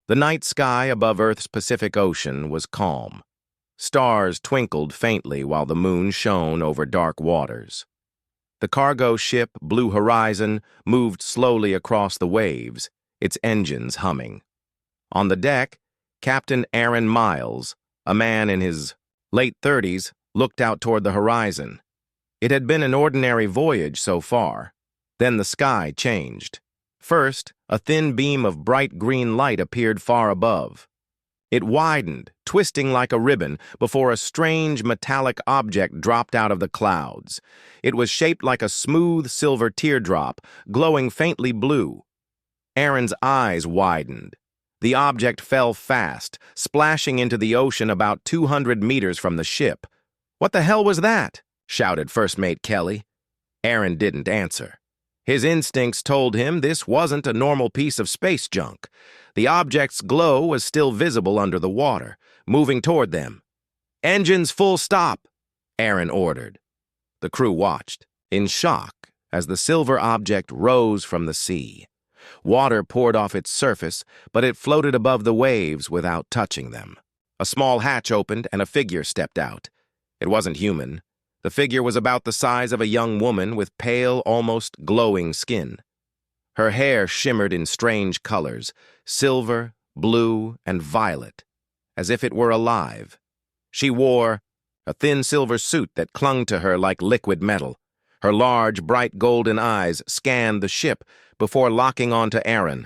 The night sky above Earth's Pacific Ocean was calm. Stars twinkled faintly while the moon shone over dark waters. The cargo ship, Blue Horizon, moved slowly across the waves, its engines humming. On the deck, Captain Aaron Miles, a man in his late 30s, looked out toward the horizon. It had been an ordinary voyage so far. Then the sky changed. First, a thin beam of bright green light appeared far above. It widened, twisting like a ribbon, before a strange metallic object dropped out of the clouds. It was shaped like a smooth silver teardrop, glowing faintly blue. Aaron's eyes widened. The object fell fast, splashing into the ocean about 200 meters from the ship. "What the hell was that?" shouted First Mate Kelly. Aaron didn't answer. His instincts told him this wasn't a normal piece of space junk. The object's glow was still visible under the water, moving toward them. "Engines full stop," Aaron ordered. The crew watched, in shock, as the silver object rose from the sea. Water poured off its surface, but it floated above the waves without touching them. A small hatch opened and a figure stepped out. It wasn't human. The figure was about the size of a young woman with pale, almost glowing skin. Her hair shimmered in strange colors, silver, blue, and violet, as if it were alive. She wore a thin silver suit that clung to her like liquid metal. Her large, bright golden eyes scanned the ship before locking onto Aaron.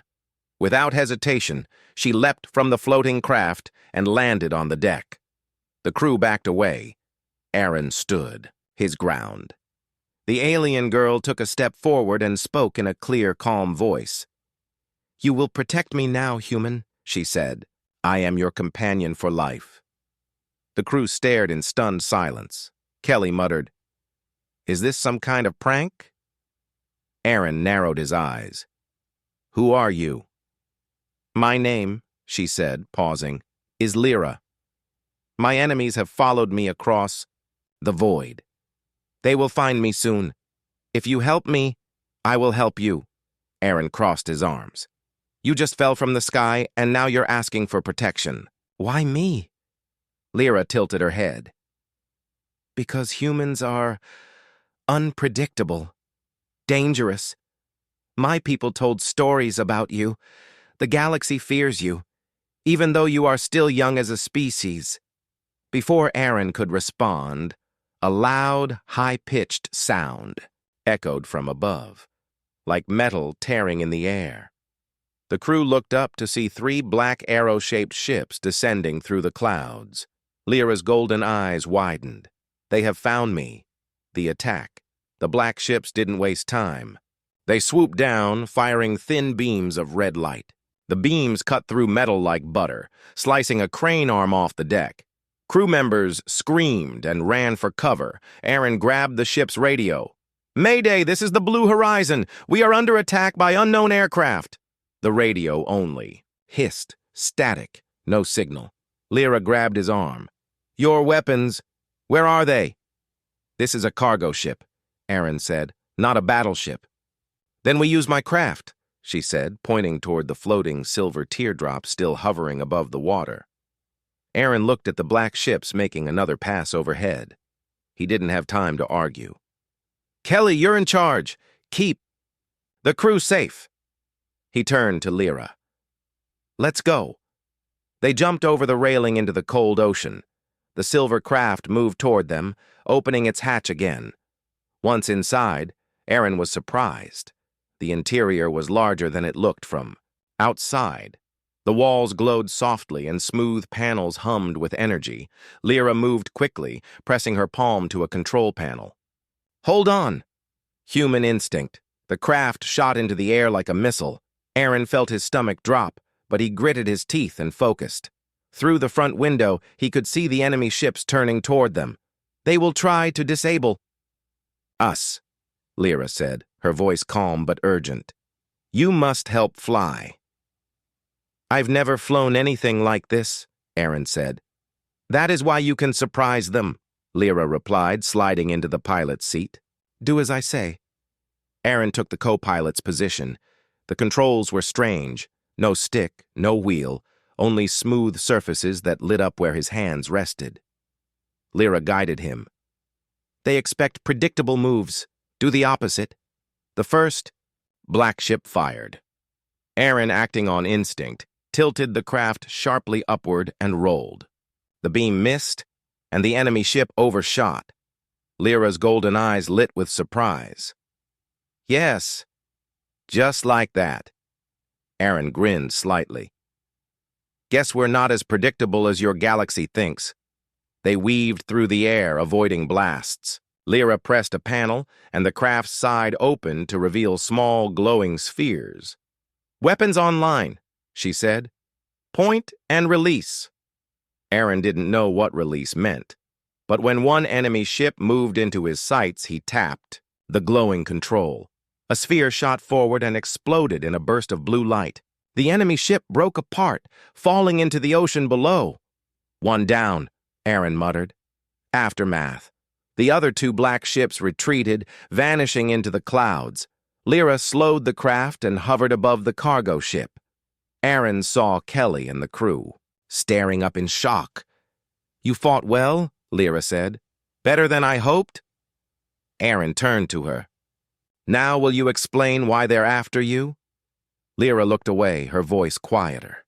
Without hesitation, she leapt from the floating craft and landed on the deck. The crew backed away. Aaron stood his ground. The alien girl took a step forward and spoke in a clear, calm voice. "You will protect me now, human," she said. "I am your companion for life." The crew stared in stunned silence. Kelly muttered, "Is this some kind of prank?" Aaron narrowed his eyes. "Who are you?" "My name," she said, pausing, "is Lyra. My enemies have followed me across the void. They will find me soon. If you help me, I will help you." Aaron crossed his arms. "You just fell from the sky, and now you're asking for protection. Why me?" Lyra tilted her head. "Because humans are unpredictable, dangerous. My people told stories about you. The galaxy fears you, even though you are still young as a species." Before Aaron could respond, a loud, high-pitched sound echoed from above, like metal tearing in the air. The crew looked up to see 3 black arrow-shaped ships descending through the clouds. Lyra's golden eyes widened. "They have found me." The attack. The black ships didn't waste time. They swooped down, firing thin beams of red light. The beams cut through metal like butter, slicing a crane arm off the deck. Crew members screamed and ran for cover. Aaron grabbed the ship's radio. "Mayday, this is the Blue Horizon. We are under attack by unknown aircraft." The radio only. Hissed. Static. No signal. Lyra grabbed his arm. "Your weapons. Where are they?" "This is a cargo ship," Aaron said, "not a battleship." "Then we use my craft," she said, pointing toward the floating silver teardrop still hovering above the water. Aaron looked at the black ships making another pass overhead. He didn't have time to argue. "Kelly, you're in charge. Keep the crew safe." He turned to Lyra. "Let's go." They jumped over the railing into the cold ocean. The silver craft moved toward them, opening its hatch again. Once inside, Aaron was surprised. The interior was larger than it looked from outside. The walls glowed softly and smooth panels hummed with energy. Lyra moved quickly, pressing her palm to a control panel. "Hold on!" Human instinct. The craft shot into the air like a missile. Aaron felt his stomach drop, but he gritted his teeth and focused. Through the front window, he could see the enemy ships turning toward them. "They will try to disable us," Lyra said, her voice calm but urgent. "You must help fly." "I've never flown anything like this," Aaron said. "That is why you can surprise them," Lyra replied, sliding into the pilot's seat. "Do as I say." Aaron took the co-pilot's position. The controls were strange. No stick, no wheel, only smooth surfaces that lit up where his hands rested. Lyra guided him. They expect predictable moves. Do the opposite. The first, black ship fired. Aaron, acting on instinct, tilted the craft sharply upward and rolled. The beam missed, and the enemy ship overshot. Lyra's golden eyes lit with surprise. Yes, just like that. Aaron grinned slightly. Guess we're not as predictable as your galaxy thinks. They weaved through the air, avoiding blasts. Lyra pressed a panel, and the craft's side opened to reveal small, glowing spheres. Weapons online, she said. Point and release. Aaron didn't know what release meant, but when one enemy ship moved into his sights, he tapped the glowing control. A sphere shot forward and exploded in a burst of blue light. The enemy ship broke apart, falling into the ocean below. One down, Aaron muttered. Aftermath. The other two black ships retreated, vanishing into the clouds. Lyra slowed the craft and hovered above the cargo ship. Aaron saw Kelly and the crew, staring up in shock. You fought well, Lyra said. Better than I hoped? Aaron turned to her. Now will you explain why they're after you? Lyra looked away, her voice quieter.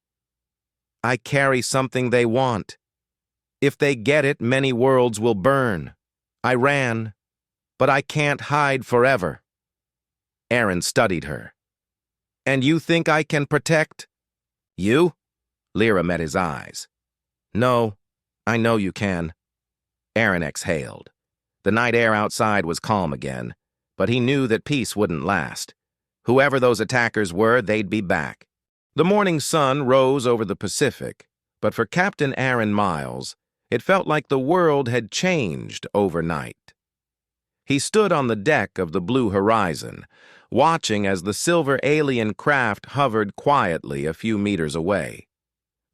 I carry something they want. If they get it, many worlds will burn. I ran, but I can't hide forever. Aaron studied her. And you think I can protect? You? Lyra met his eyes. No, I know you can. Aaron exhaled. The night air outside was calm again, but he knew that peace wouldn't last. Whoever those attackers were, they'd be back. The morning sun rose over the Pacific, but for Captain Aaron Miles, it felt like the world had changed overnight. He stood on the deck of the Blue Horizon, watching as the silver alien craft hovered quietly a few meters away.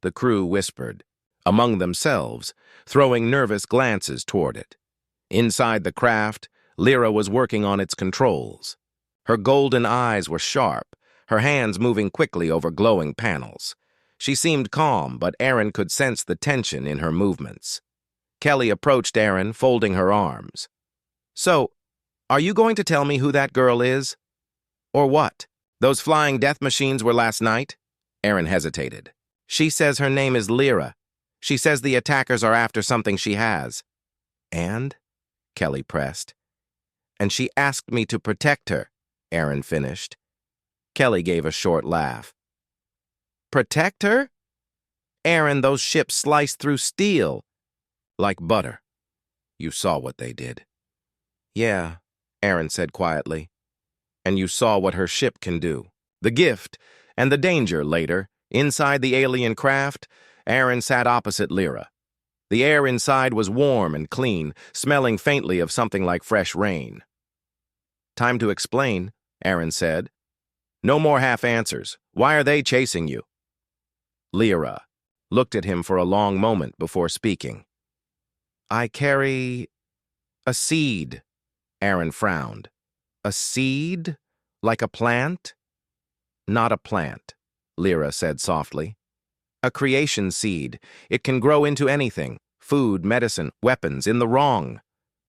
The crew whispered, among themselves, throwing nervous glances toward it. Inside the craft, Lyra was working on its controls. Her golden eyes were sharp, her hands moving quickly over glowing panels. She seemed calm, but Aaron could sense the tension in her movements. Kelly approached Aaron, folding her arms. So, are you going to tell me who that girl is? Or what? Those flying death machines were last night? Aaron hesitated. She says her name is Lyra. She says the attackers are after something she has. And? Kelly pressed. And she asked me to protect her, Aaron finished. Kelly gave a short laugh. Protect her? Aaron, those ships sliced through steel. Like butter. You saw what they did. Yeah, Aaron said quietly. And you saw what her ship can do. The gift and the danger later. Inside the alien craft, Aaron sat opposite Lyra. The air inside was warm and clean, smelling faintly of something like fresh rain. Time to explain, Aaron said. No more half answers. Why are they chasing you? Lyra looked at him for a long moment before speaking. I carry a seed, Aaron frowned. A seed? Like a plant? Not a plant, Lyra said softly. A creation seed. It can grow into anything. Food, medicine, weapons, in the wrong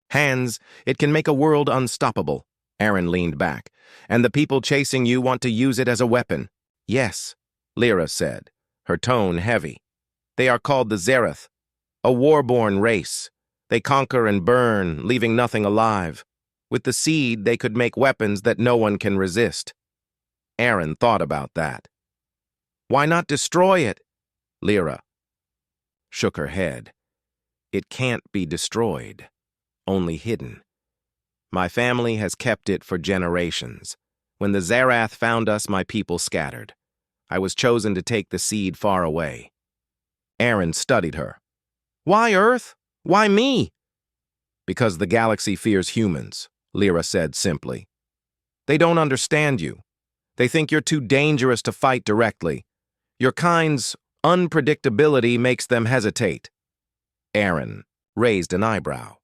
hands, it can make a world unstoppable. Aaron leaned back. And the people chasing you want to use it as a weapon. Yes, Lyra said, her tone heavy. They are called the Zereth, a war-born race. They conquer and burn, leaving nothing alive. With the seed, they could make weapons that no one can resist. Aaron thought about that. Why not destroy it? Lyra shook her head. It can't be destroyed, only hidden. My family has kept it for generations. When the Zerath found us, my people scattered. I was chosen to take the seed far away. Aaron studied her. Why Earth? Why me? Because the galaxy fears humans, Lyra said simply. They don't understand you. They think you're too dangerous to fight directly. Your kind's unpredictability makes them hesitate. Aaron raised an eyebrow.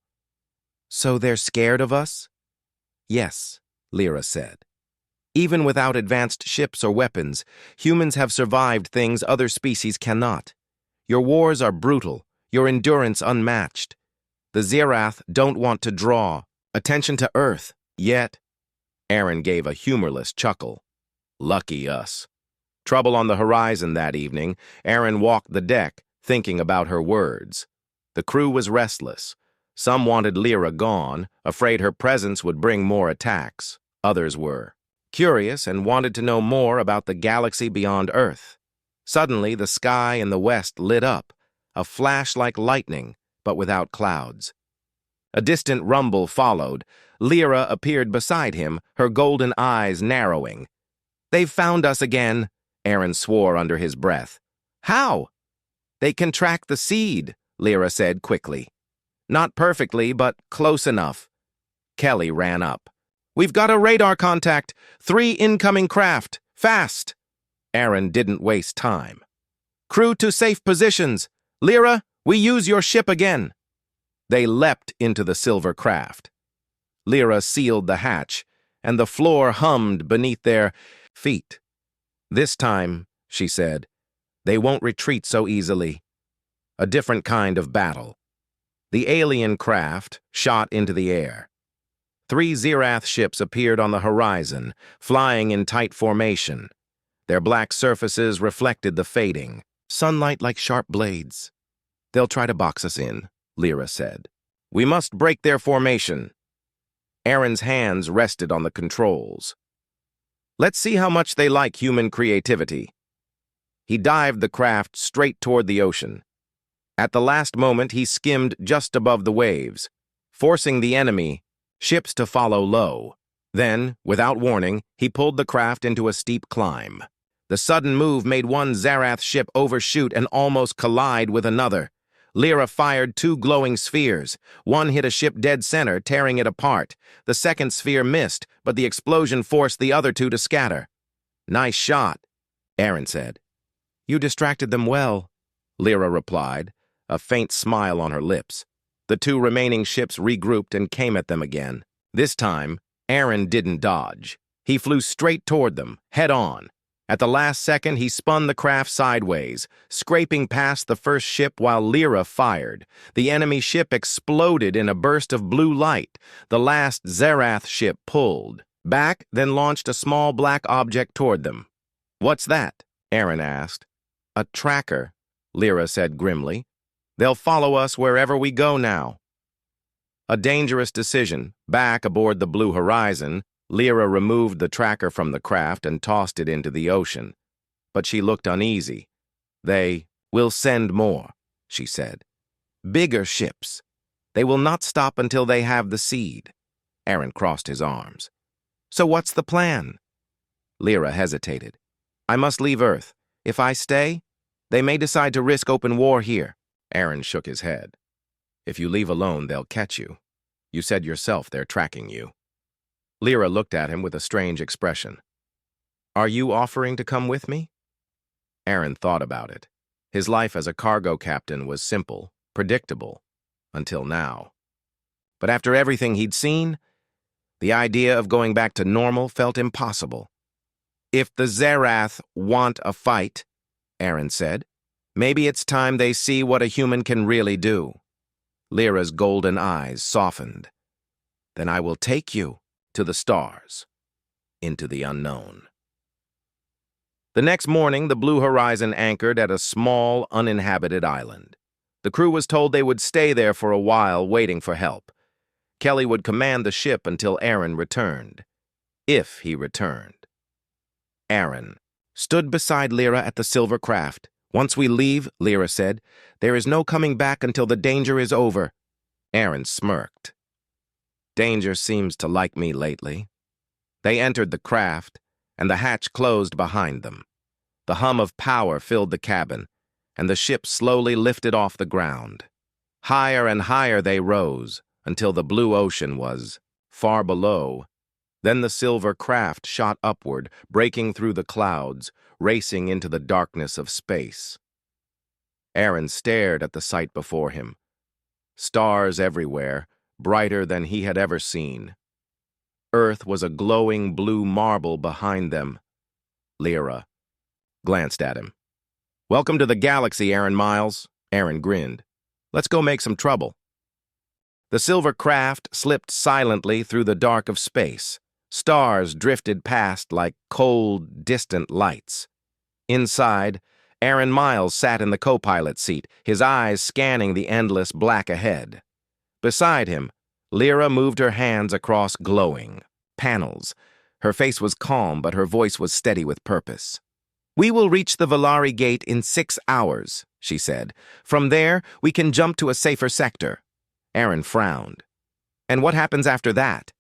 So they're scared of us? Yes, Lyra said. Even without advanced ships or weapons, humans have survived things other species cannot. Your wars are brutal, your endurance unmatched. The Zerath don't want to draw attention to Earth, yet. Aaron gave a humorless chuckle. Lucky us. Trouble on the horizon that evening, Aaron walked the deck, thinking about her words. The crew was restless. Some wanted Lyra gone, afraid her presence would bring more attacks. Others were curious and wanted to know more about the galaxy beyond Earth. Suddenly, the sky in the west lit up, a flash like lightning, but without clouds. A distant rumble followed. Lyra appeared beside him, her golden eyes narrowing. "They've found us again," Aaron swore under his breath. "How?" "They can track the seed," Lyra said quickly. "Not perfectly, but close enough." Kelly ran up. "We've got a radar contact. 3 incoming craft. Fast!" Aaron didn't waste time. "Crew to safe positions. Lyra, we use your ship again." They leapt into the silver craft. Lyra sealed the hatch, and the floor hummed beneath their feet. "This time," she said, "they won't retreat so easily." A different kind of battle. The alien craft shot into the air. 3 Zerath ships appeared on the horizon, flying in tight formation. Their black surfaces reflected the fading, sunlight like sharp blades. "They'll try to box us in," Lyra said. "We must break their formation." Aaron's hands rested on the controls. "Let's see how much they like human creativity." He dived the craft straight toward the ocean. At the last moment, he skimmed just above the waves, forcing the enemy ships to follow low. Then, without warning, he pulled the craft into a steep climb. The sudden move made one Zerath ship overshoot and almost collide with another. Lyra fired 2 glowing spheres. One hit a ship dead center, tearing it apart. The second sphere missed, but the explosion forced the other 2 to scatter. "Nice shot," Aaron said. "You distracted them well," Lyra replied, a faint smile on her lips. The 2 remaining ships regrouped and came at them again. This time, Aaron didn't dodge. He flew straight toward them, head on. At the last second, he spun the craft sideways, scraping past the first ship while Lyra fired. The enemy ship exploded in a burst of blue light. The last Zerath ship pulled back, then launched a small black object toward them. "What's that?" Aaron asked. "A tracker," Lyra said grimly. "They'll follow us wherever we go now." A dangerous decision. Back aboard the Blue Horizon, Lyra removed the tracker from the craft and tossed it into the ocean. But she looked uneasy. "They will send more," she said. "Bigger ships. They will not stop until they have the seed." Aaron crossed his arms. "So what's the plan?" Lyra hesitated. "I must leave Earth. If I stay, they may decide to risk open war here." Aaron shook his head. "If you leave alone, they'll catch you. You said yourself they're tracking you." Lyra looked at him with a strange expression. "Are you offering to come with me?" Aaron thought about it. His life as a cargo captain was simple, predictable, until now. But after everything he'd seen, the idea of going back to normal felt impossible. "If the Zerath want a fight," Aaron said, "maybe it's time they see what a human can really do." Lyra's golden eyes softened. "Then I will take you to the stars, into the unknown." The next morning, the Blue Horizon anchored at a small, uninhabited island. The crew was told they would stay there for a while, waiting for help. Kelly would command the ship until Aaron returned. If he returned. Aaron stood beside Lyra at the silver craft. "Once we leave," Lyra said, "there is no coming back until the danger is over." Aaron smirked. "Danger seems to like me lately." They entered the craft, and the hatch closed behind them. The hum of power filled the cabin, and the ship slowly lifted off the ground. Higher and higher they rose, until the blue ocean was far below. Then the silver craft shot upward, breaking through the clouds, racing into the darkness of space. Aaron stared at the sight before him. Stars everywhere, brighter than he had ever seen. Earth was a glowing blue marble behind them. Lyra glanced at him. "Welcome to the galaxy, Aaron Miles." Aaron grinned. "Let's go make some trouble." The silver craft slipped silently through the dark of space. Stars drifted past like cold, distant lights. Inside, Aaron Miles sat in the co-pilot seat, his eyes scanning the endless black ahead. Beside him, Lyra moved her hands across glowing panels. Her face was calm, but her voice was steady with purpose. "We will reach the Valari Gate in 6 hours," she said. "From there, we can jump to a safer sector." Aaron frowned. "And what happens after that?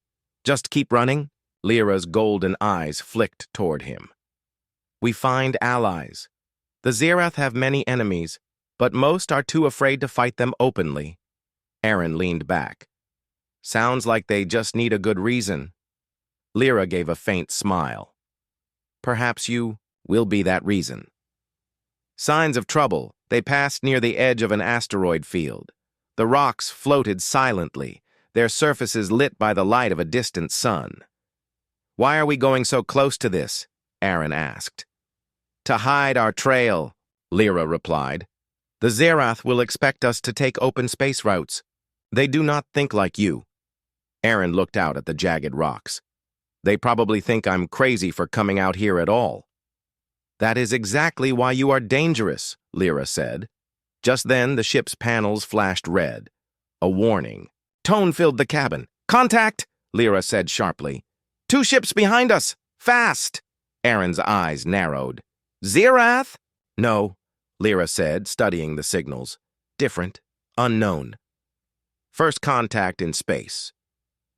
Just keep running?" Lyra's golden eyes flicked toward him. "We find allies. The Zirath have many enemies, but most are too afraid to fight them openly." Aaron leaned back. "Sounds like they just need a good reason." Lyra gave a faint smile. "Perhaps you will be that reason." Signs of trouble. They passed near the edge of an asteroid field. The rocks floated silently, their surfaces lit by the light of a distant sun. "Why are we going so close to this?" Aaron asked. "To hide our trail," Lyra replied. "The Zirath will expect us to take open space routes. They do not think like you." Aaron looked out at the jagged rocks. "They probably think I'm crazy for coming out here at all." "That is exactly why you are dangerous," Lyra said. Just then, the ship's panels flashed red. A warning. Tone filled the cabin. "Contact!" Lyra said sharply. "2 ships behind us! Fast!" Aaron's eyes narrowed. "Zirath?" "No," Lyra said, studying the signals. "Different. Unknown. First contact in space."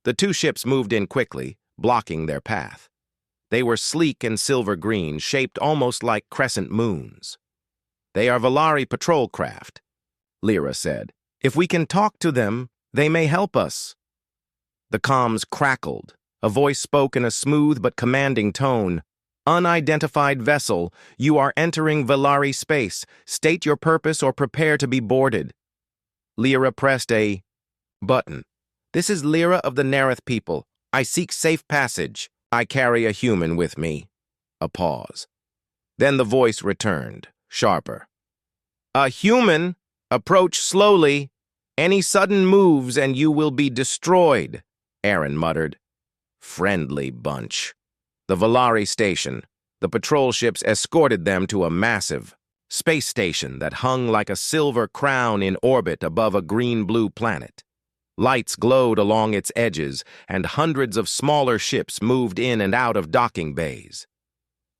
The 2 ships moved in quickly, blocking their path. They were sleek and silver-green, shaped almost like crescent moons. "They are Valari patrol craft," Lyra said. "If we can talk to them, they may help us." The comms crackled. A voice spoke in a smooth but commanding tone. "Unidentified vessel, you are entering Valari space. State your purpose or prepare to be boarded." Lyra pressed a button. "This is Lyra of the Nereth people. I seek safe passage. I carry a human with me." A pause. Then the voice returned, sharper. "A human? Approach slowly. Any sudden moves and you will be destroyed," Aaron muttered. Friendly bunch. The Valari station. The patrol ships escorted them to a massive space station that hung like a silver crown in orbit above a green-blue planet. Lights glowed along its edges, and hundreds of smaller ships moved in and out of docking bays.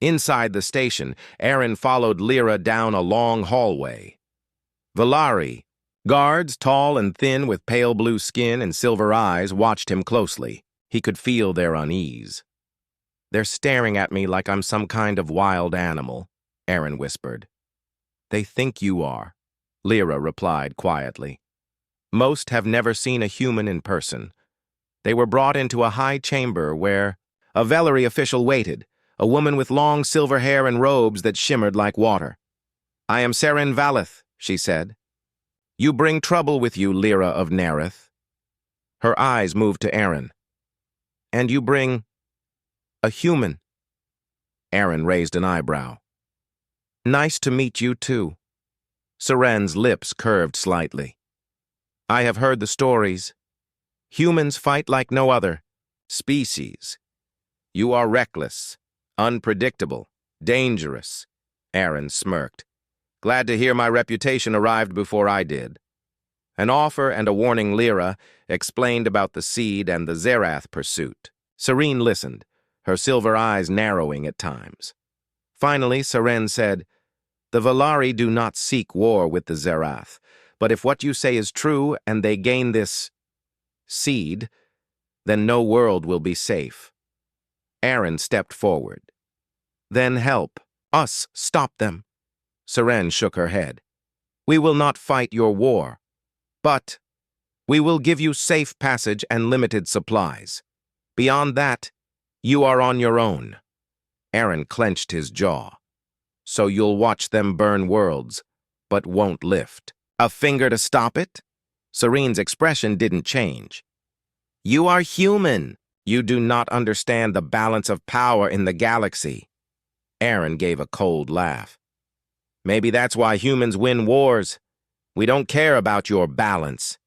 Inside the station, Aaron followed Lyra down a long hallway. Valari, guards tall and thin with pale blue skin and silver eyes, watched him closely. He could feel their unease. "They're staring at me like I'm some kind of wild animal," Aaron whispered. "They think you are," Lyra replied quietly. "Most have never seen a human in person. They were brought into a high chamber where a Velari official waited, a woman with long silver hair and robes that shimmered like water. 'I am Seren Valeth,' she said. 'You bring trouble with you, Lyra of Nereth.' Her eyes moved to Aaron. 'And you bring a human.' Aaron raised an eyebrow. 'Nice to meet you, too.' Seren's lips curved slightly. 'I have heard the stories. Humans fight like no other species. You are reckless, unpredictable, dangerous.' Aaron smirked. 'Glad to hear my reputation arrived before I did.' An offer and a warning Lyra explained about the seed and the Zirath pursuit. Serene listened, her silver eyes narrowing at times. Finally, Seren said, 'The Valari do not seek war with the Zirath, but if what you say is true and they gain this seed, then no world will be safe.' Aaron stepped forward. 'Then help us stop them.' Seren shook her head. 'We will not fight your war, but we will give you safe passage and limited supplies. Beyond that, you are on your own.' Aaron clenched his jaw. 'So you'll watch them burn worlds, but won't lift a finger to stop it?' Serene's expression didn't change. 'You are human,' You do not understand the balance of power in the galaxy. Aaron gave a cold laugh. Maybe that's why humans win wars. We don't care about your balance.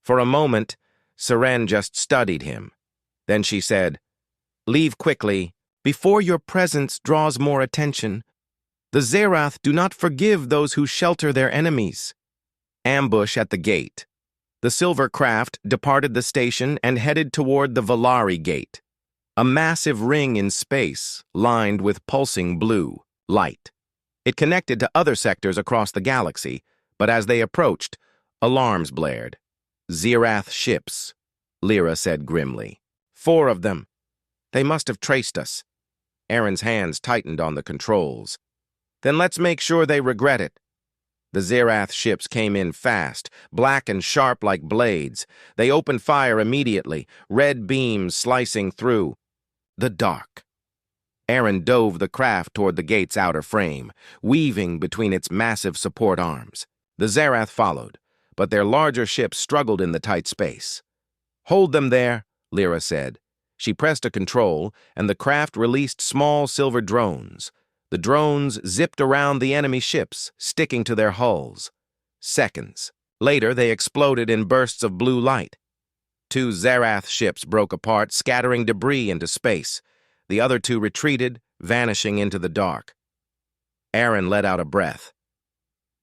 For a moment, Seren just studied him. Then she said, "Leave quickly, before your presence draws more attention. The Zerath do not forgive those who shelter their enemies." Ambush at the gate. The silver craft departed the station and headed toward the Valari gate, a massive ring in space lined with pulsing blue light. It connected to other sectors across the galaxy, but as they approached, alarms blared. "Zerath ships," Lyra said grimly. "4 of them. They must have traced us." Aaron's hands tightened on the controls. "Then let's make sure they regret it." The Zerath ships came in fast, black and sharp like blades. They opened fire immediately, red beams slicing through. The dark. Aaron dove the craft toward the gate's outer frame, weaving between its massive support arms. The Zerath followed, but their larger ships struggled in the tight space. "Hold them there," Lyra said. She pressed a control, and the craft released small silver drones. The drones zipped around the enemy ships, sticking to their hulls. Seconds. Later, they exploded in bursts of blue light. 2 Zerath ships broke apart, scattering debris into space. The other 2 retreated, vanishing into the dark. Aaron let out a breath.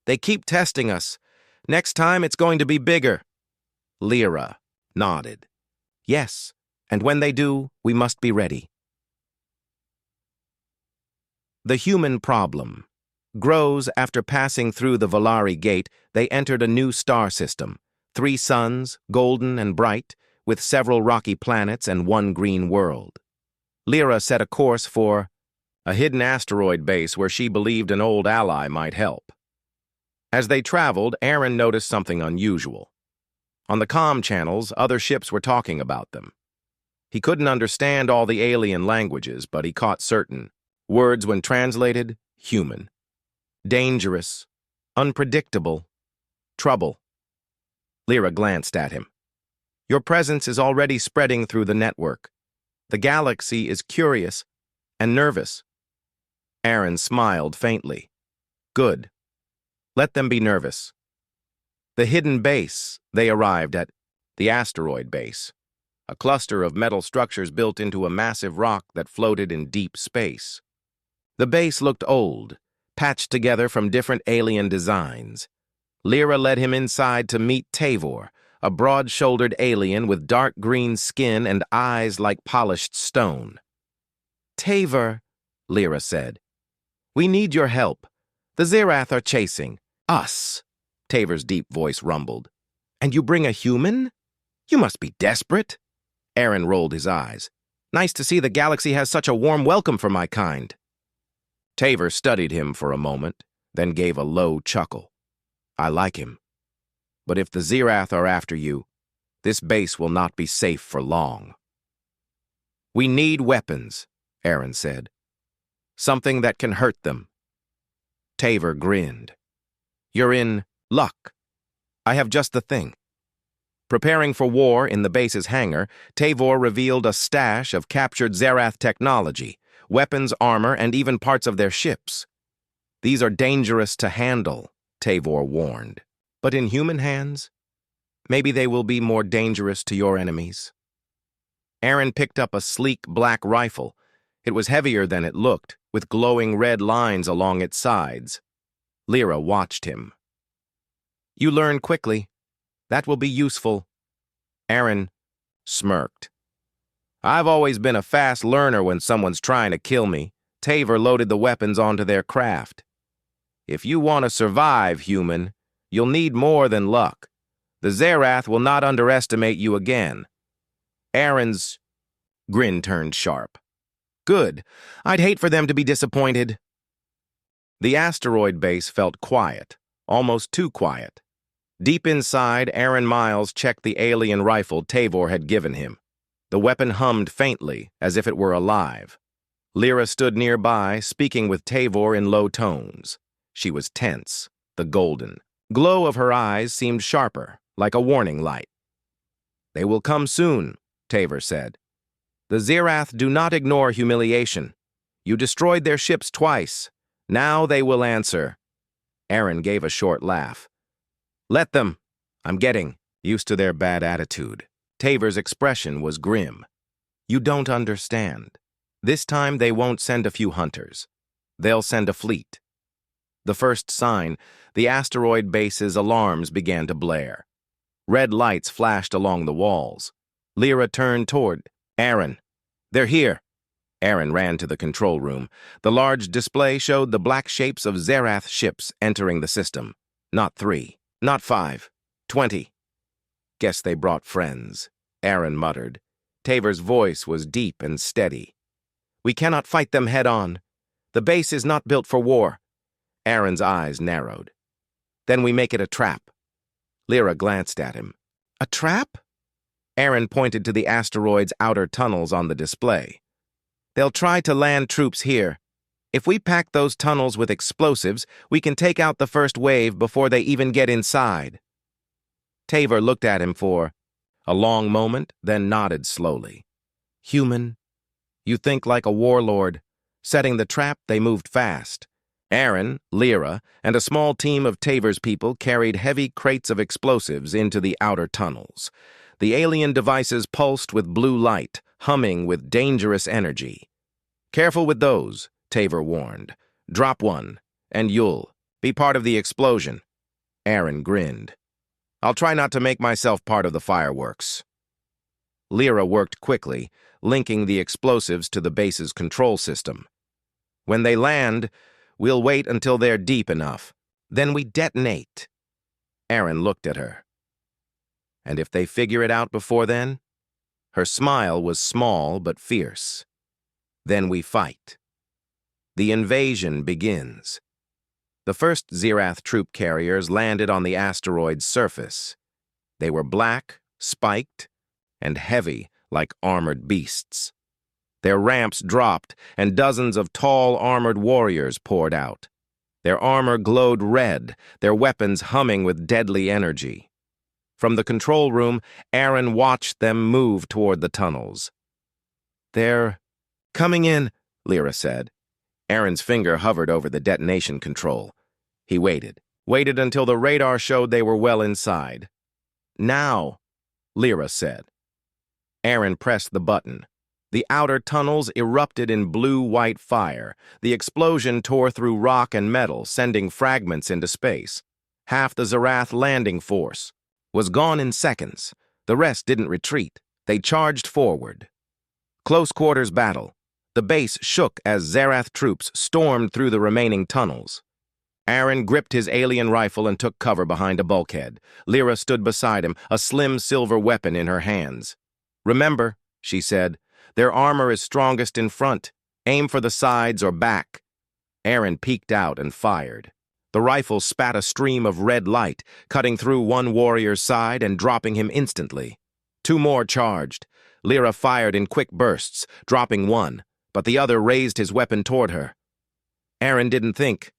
"They keep testing us. Next time, it's going to be bigger." Lyra nodded. "Yes, and when they do, we must be ready." The human problem grows after passing through the Valari gate. They entered a new star system, 3 suns, golden and bright, with several rocky planets and 1 green world. Lyra set a course for a hidden asteroid base where she believed an old ally might help. As they traveled, Aaron noticed something unusual. On the comm channels, other ships were talking about them. He couldn't understand all the alien languages, but he caught certain words when translated: human, dangerous, unpredictable, trouble. Lyra glanced at him. "Your presence is already spreading through the network. The galaxy is curious and nervous." Aaron smiled faintly. "Good. Let them be nervous." The hidden base they arrived at, the asteroid base, a cluster of metal structures built into a massive rock that floated in deep space. The base looked old, patched together from different alien designs. Lyra led him inside to meet Tavor, a broad-shouldered alien with dark green skin and eyes like polished stone. "Tavor," Lyra said, "we need your help. The Zerath are chasing us," Tavor's deep voice rumbled. "And you bring a human? You must be desperate." Aaron rolled his eyes. "Nice to see the galaxy has such a warm welcome for my kind." Tavor studied him for a moment, then gave a low chuckle. "I like him. But if the Zerath are after you, this base will not be safe for long." "We need weapons," Aaron said. "Something that can hurt them." Tavor grinned. "You're in luck. I have just the thing." Preparing for war in the base's hangar, Tavor revealed a stash of captured Zerath technology, weapons, armor, and even parts of their ships. "These are dangerous to handle," Tavor warned. "But in human hands, maybe they will be more dangerous to your enemies." Aaron picked up a sleek black rifle. It was heavier than it looked, with glowing red lines along its sides. Lyra watched him. "You learn quickly. That will be useful." Aaron smirked. "I've always been a fast learner when someone's trying to kill me." Tavor loaded the weapons onto their craft. "If you want to survive, human, you'll need more than luck. The Zerath will not underestimate you again." Aaron's grin turned sharp. "Good. I'd hate for them to be disappointed." The asteroid base felt quiet, almost too quiet. Deep inside, Aaron Miles checked the alien rifle Tavor had given him. The weapon hummed faintly, as if it were alive. Lyra stood nearby, speaking with Tavor in low tones. She was tense, the golden glow of her eyes seemed sharper, like a warning light. "They will come soon," Tavor said. The Zirath do not ignore humiliation. You destroyed their ships twice. Now they will answer. Aaron gave a short laugh. Let them. I'm getting used to their bad attitude. Tavor's expression was grim. You don't understand. This time they won't send a few hunters. They'll send a fleet. The first sign, the asteroid base's alarms began to blare. Red lights flashed along the walls. Lyra turned toward Aaron. They're here. Aaron ran to the control room. The large display showed the black shapes of Zerath ships entering the system. Not 3, not 5, 20. Guess they brought friends, Aaron muttered. Tavor's voice was deep and steady. We cannot fight them head-on. The base is not built for war. Aaron's eyes narrowed. Then we make it a trap. Lyra glanced at him. A trap? Aaron pointed to the asteroid's outer tunnels on the display. They'll try to land troops here. If we pack those tunnels with explosives, we can take out the first wave before they even get inside. Tavor looked at him for a long moment, then nodded slowly. Human. You think like a warlord. Setting the trap, they moved fast. Aaron, Lyra, and a small team of Tavor's people carried heavy crates of explosives into the outer tunnels. The alien devices pulsed with blue light, humming with dangerous energy. Careful with those, Tavor warned. Drop one, and you'll be part of the explosion. Aaron grinned. I'll try not to make myself part of the fireworks. Lyra worked quickly, linking the explosives to the base's control system. When they land, we'll wait until they're deep enough. Then we detonate. Aaron looked at her. And if they figure it out before then? Her smile was small but fierce. Then we fight. The invasion begins. The first Zirath troop carriers landed on the asteroid's surface. They were black, spiked, and heavy like armored beasts. Their ramps dropped, and dozens of tall, armored warriors poured out. Their armor glowed red, their weapons humming with deadly energy. From the control room, Aaron watched them move toward the tunnels. They're coming in, Lyra said. Aaron's finger hovered over the detonation control. He waited until the radar showed they were well inside. Now, Lyra said. Aaron pressed the button. The outer tunnels erupted in blue-white fire. The explosion tore through rock and metal, sending fragments into space. Half the Zirath landing force was gone in seconds. The rest didn't retreat. They charged forward. Close quarters battle. The base shook as Zerath troops stormed through the remaining tunnels. Aaron gripped his alien rifle and took cover behind a bulkhead. Lyra stood beside him, a slim silver weapon in her hands. Remember, she said, their armor is strongest in front. Aim for the sides or back. Aaron peeked out and fired. The rifle spat a stream of red light, cutting through one warrior's side and dropping him instantly. 2 more charged. Lyra fired in quick bursts, dropping one, but the other raised his weapon toward her. Aaron didn't think.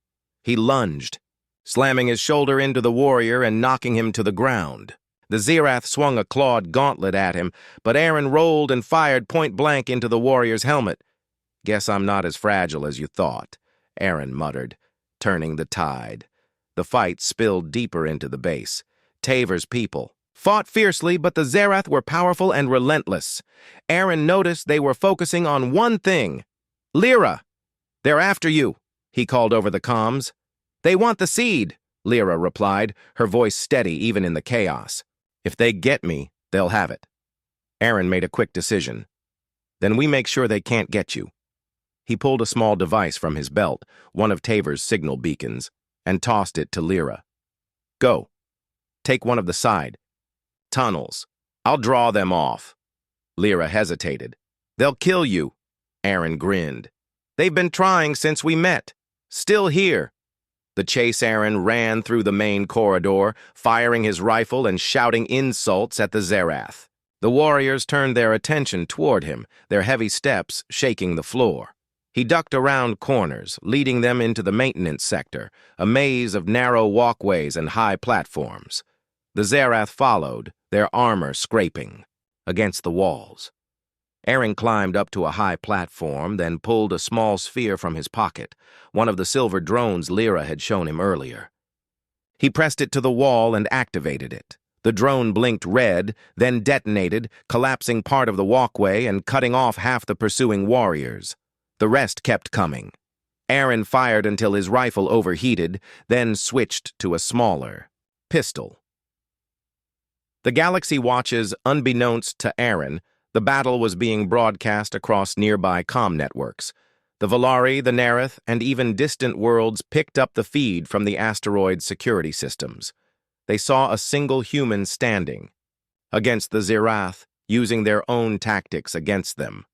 He lunged, slamming his shoulder into the warrior and knocking him to the ground. The Zirath swung a clawed gauntlet at him, but Aaron rolled and fired point-blank into the warrior's helmet. Guess I'm not as fragile as you thought, Aaron muttered, turning the tide. The fight spilled deeper into the base. Tavor's people fought fiercely, but the Zerath were powerful and relentless. Aaron noticed they were focusing on one thing. Lyra! They're after you, he called over the comms. They want the seed, Lyra replied, her voice steady even in the chaos. If they get me, they'll have it. Aaron made a quick decision. Then we make sure they can't get you. He pulled a small device from his belt, one of Tavor's signal beacons, and tossed it to Lyra. Go. Take one of the side tunnels. I'll draw them off. Lyra hesitated. They'll kill you. Aaron grinned. They've been trying since we met. Still here. The chase Aaron ran through the main corridor, firing his rifle and shouting insults at the Zerath. The warriors turned their attention toward him, their heavy steps shaking the floor. He ducked around corners, leading them into the maintenance sector, a maze of narrow walkways and high platforms. The Zerath followed, their armor scraping against the walls. Aaron climbed up to a high platform, then pulled a small sphere from his pocket, one of the silver drones Lyra had shown him earlier. He pressed it to the wall and activated it. The drone blinked red, then detonated, collapsing part of the walkway and cutting off half the pursuing warriors. The rest kept coming. Aaron fired until his rifle overheated, then switched to a smaller pistol. The galaxy watches, unbeknownst to Aaron, the battle was being broadcast across nearby comm networks. The Valari, the Nerith, and even distant worlds picked up the feed from the asteroid's security systems. They saw a single human standing against the Zirath, using their own tactics against them.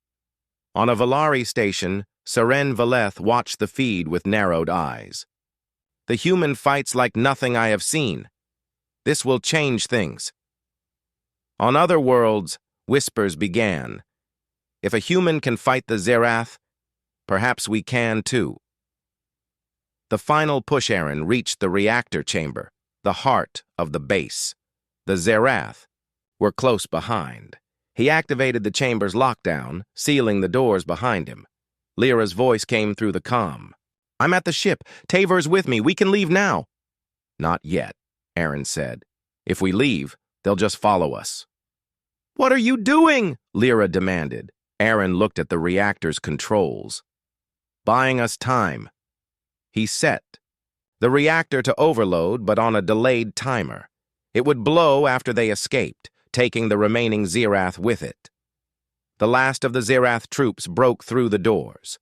On a Valari station, Seren Valeth watched the feed with narrowed eyes. "The human fights like nothing I have seen. This will change things." On other worlds, whispers began. "If a human can fight the Zirath, perhaps we can too." The final push Aaron reached the reactor chamber, the heart of the base. The Zirath were close behind. He activated the chamber's lockdown, sealing the doors behind him. Lyra's voice came through the comm. "I'm at the ship. Tavor's with me. We can leave now." "Not yet," Aaron said. "If we leave, they'll just follow us." "What are you doing?" Lyra demanded. Aaron looked at the reactor's controls. "Buying us time." He set the reactor to overload, but on a delayed timer. It would blow after they escaped, taking the remaining Zirath with it. The last of the Zirath troops broke through the doors.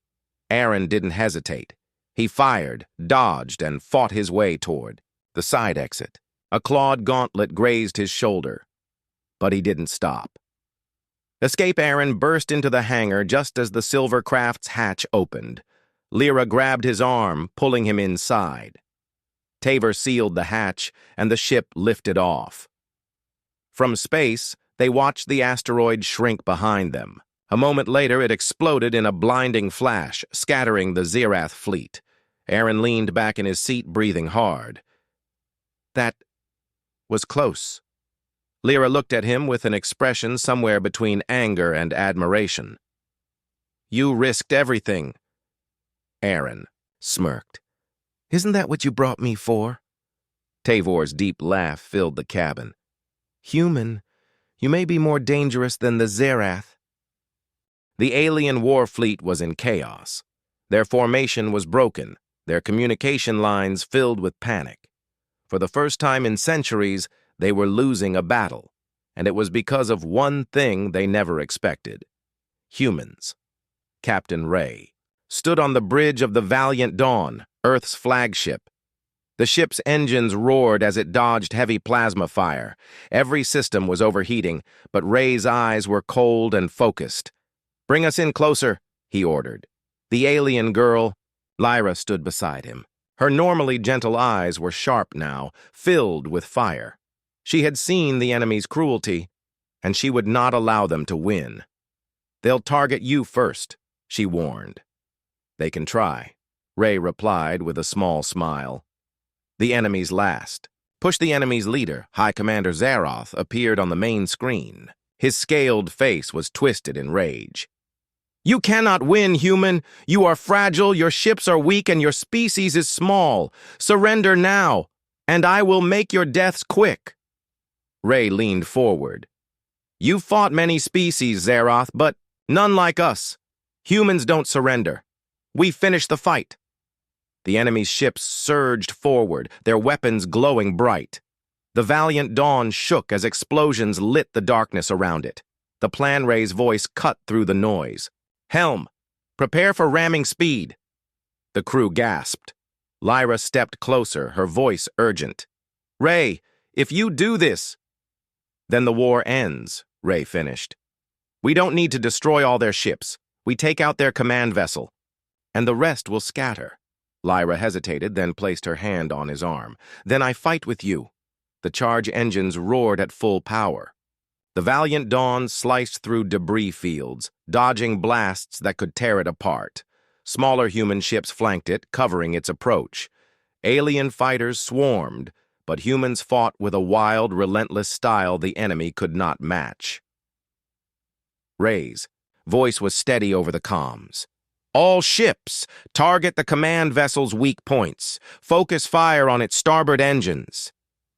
Aaron didn't hesitate. He fired, dodged, and fought his way toward the side exit. A clawed gauntlet grazed his shoulder, but he didn't stop. Escape Aaron burst into the hangar just as the silver craft's hatch opened. Lyra grabbed his arm, pulling him inside. Tavor sealed the hatch, and the ship lifted off. From space, they watched the asteroid shrink behind them. A moment later, it exploded in a blinding flash, scattering the Zirath fleet. Aaron leaned back in his seat, breathing hard. That was close. Lyra looked at him with an expression somewhere between anger and admiration. "You risked everything." Aaron smirked. "Isn't that what you brought me for?" Tavor's deep laugh filled the cabin. "Human, you may be more dangerous than the Zirath." The alien war fleet was in chaos. Their formation was broken, their communication lines filled with panic. For the first time in centuries, they were losing a battle, and it was because of one thing they never expected. Humans. Captain Ray stood on the bridge of the Valiant Dawn, Earth's flagship. The ship's engines roared as it dodged heavy plasma fire. Every system was overheating, but Ray's eyes were cold and focused. "Bring us in closer," he ordered. The alien girl, Lyra, stood beside him. Her normally gentle eyes were sharp now, filled with fire. She had seen the enemy's cruelty, and she would not allow them to win. "They'll target you first," she warned. "They can try," Ray replied with a small smile. "The enemy's last." Push the enemy's leader, High Commander Zaroth, appeared on the main screen. His scaled face was twisted in rage. "You cannot win, human. You are fragile, your ships are weak, and your species is small. Surrender now, and I will make your deaths quick." Ray leaned forward. "You fought many species, Zaroth, but none like us. Humans don't surrender. We finish the fight." The enemy's ships surged forward, their weapons glowing bright. The Valiant Dawn shook as explosions lit the darkness around it. The Plan Ray's voice cut through the noise. "Helm, prepare for ramming speed." The crew gasped. Lyra stepped closer, her voice urgent. "Ray, if you do this..." "Then the war ends," Ray finished. "We don't need to destroy all their ships. We take out their command vessel, and the rest will scatter." Lyra hesitated, then placed her hand on his arm. "Then I fight with you." The charge engines roared at full power. The Valiant Dawn sliced through debris fields, dodging blasts that could tear it apart. Smaller human ships flanked it, covering its approach. Alien fighters swarmed, but humans fought with a wild, relentless style the enemy could not match. Rays, Voice was steady over the comms. All ships, target the command vessel's weak points. Focus fire on its starboard engines.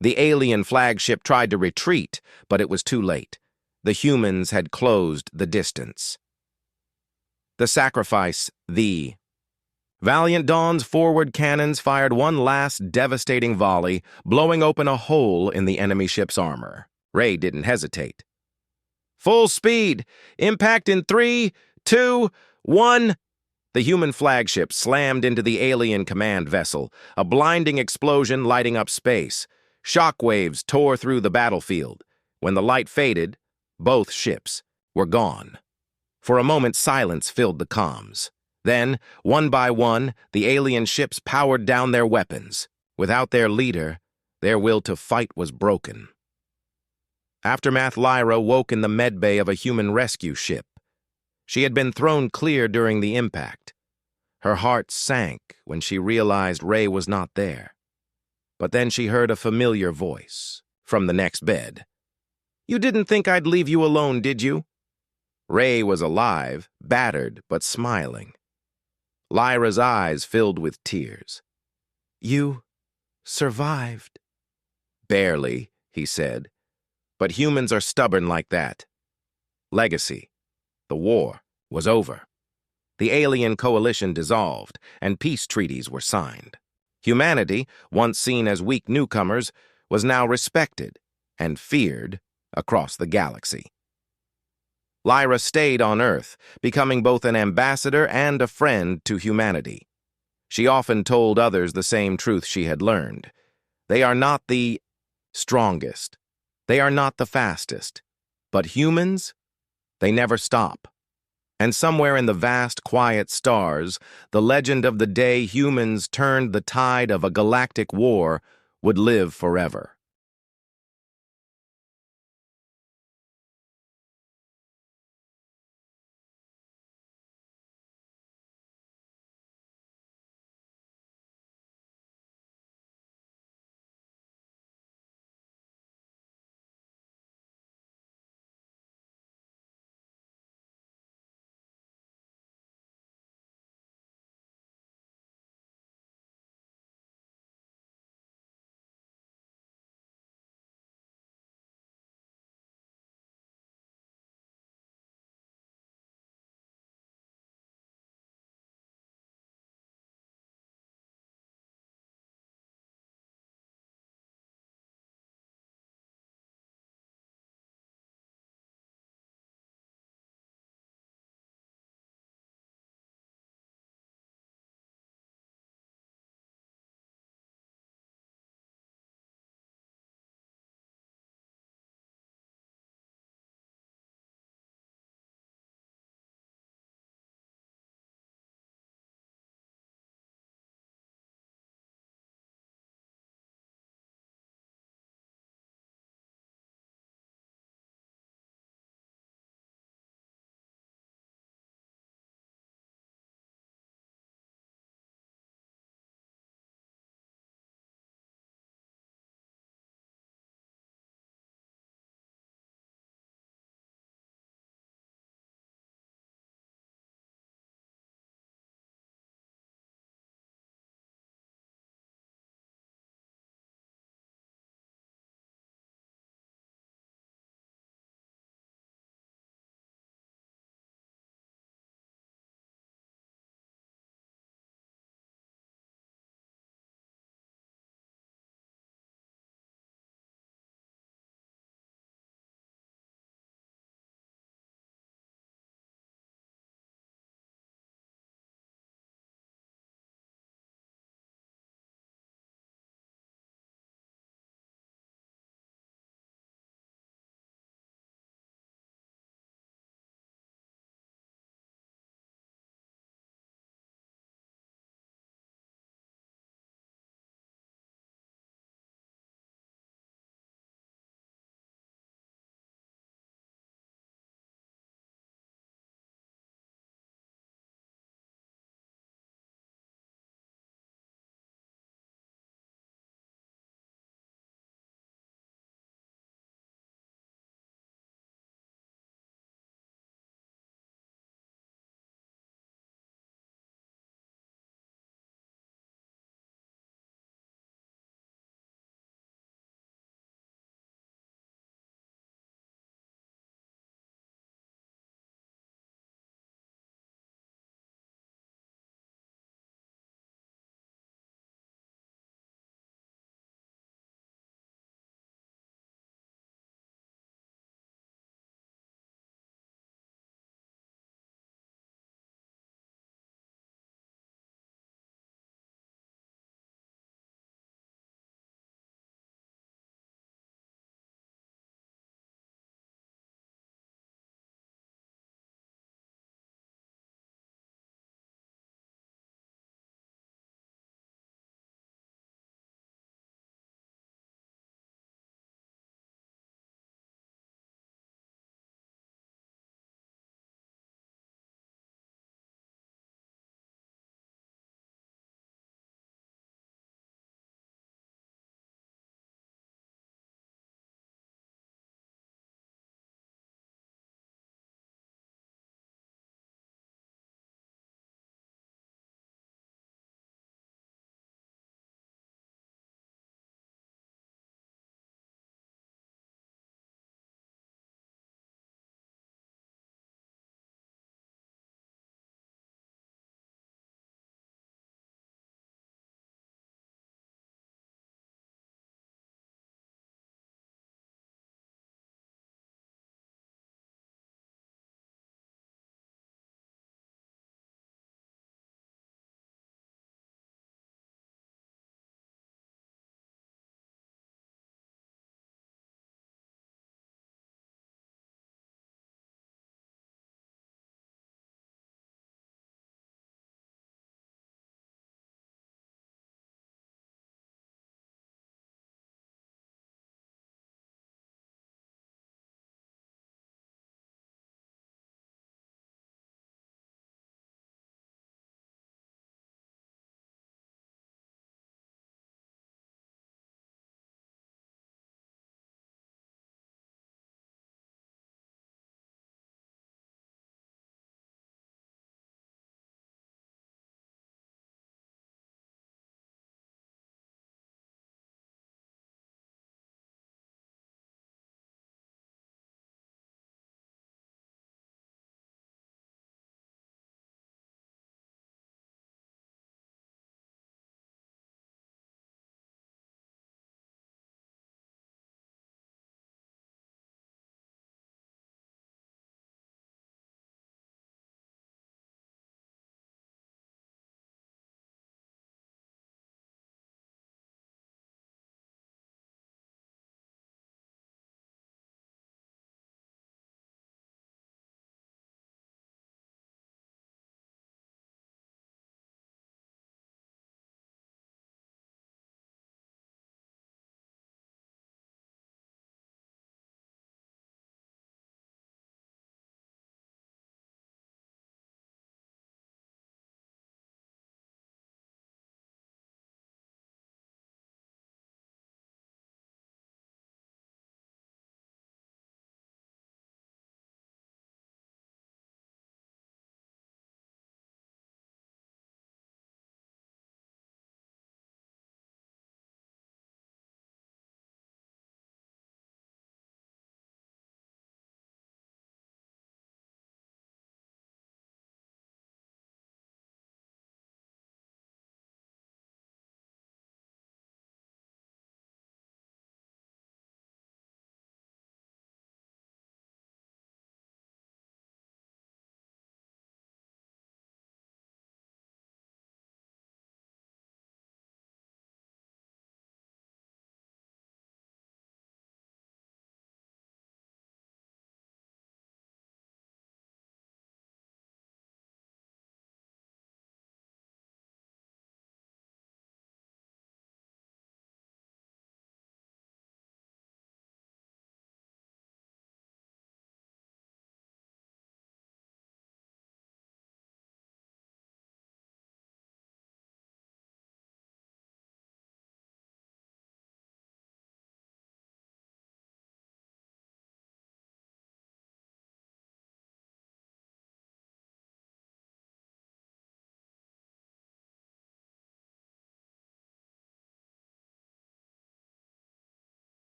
The alien flagship tried to retreat, but it was too late. The humans had closed the distance. The sacrifice, Valiant Dawn's forward cannons fired one last devastating volley, blowing open a hole in the enemy ship's armor. Ray didn't hesitate. Full speed! Impact in 3, 2, 1... The human flagship slammed into the alien command vessel, a blinding explosion lighting up space. Shockwaves tore through the battlefield. When the light faded, both ships were gone. For a moment, silence filled the comms. Then, one by one, the alien ships powered down their weapons. Without their leader, their will to fight was broken. Aftermath Lyra woke in the medbay of a human rescue ship. She had been thrown clear during the impact. Her heart sank when she realized Ray was not there. But then she heard a familiar voice from the next bed. "You didn't think I'd leave you alone, did you?" Ray was alive, battered, but smiling. Lyra's eyes filled with tears. "You survived." "Barely," he said. "But humans are stubborn like that." Legacy. The war was over. The alien coalition dissolved, and peace treaties were signed. Humanity, once seen as weak newcomers, was now respected and feared across the galaxy. Lyra stayed on Earth, becoming both an ambassador and a friend to humanity. She often told others the same truth she had learned. They are not the strongest. They are not the fastest. But humans, they never stop. And somewhere in the vast, quiet stars, the legend of the day humans turned the tide of a galactic war would live forever.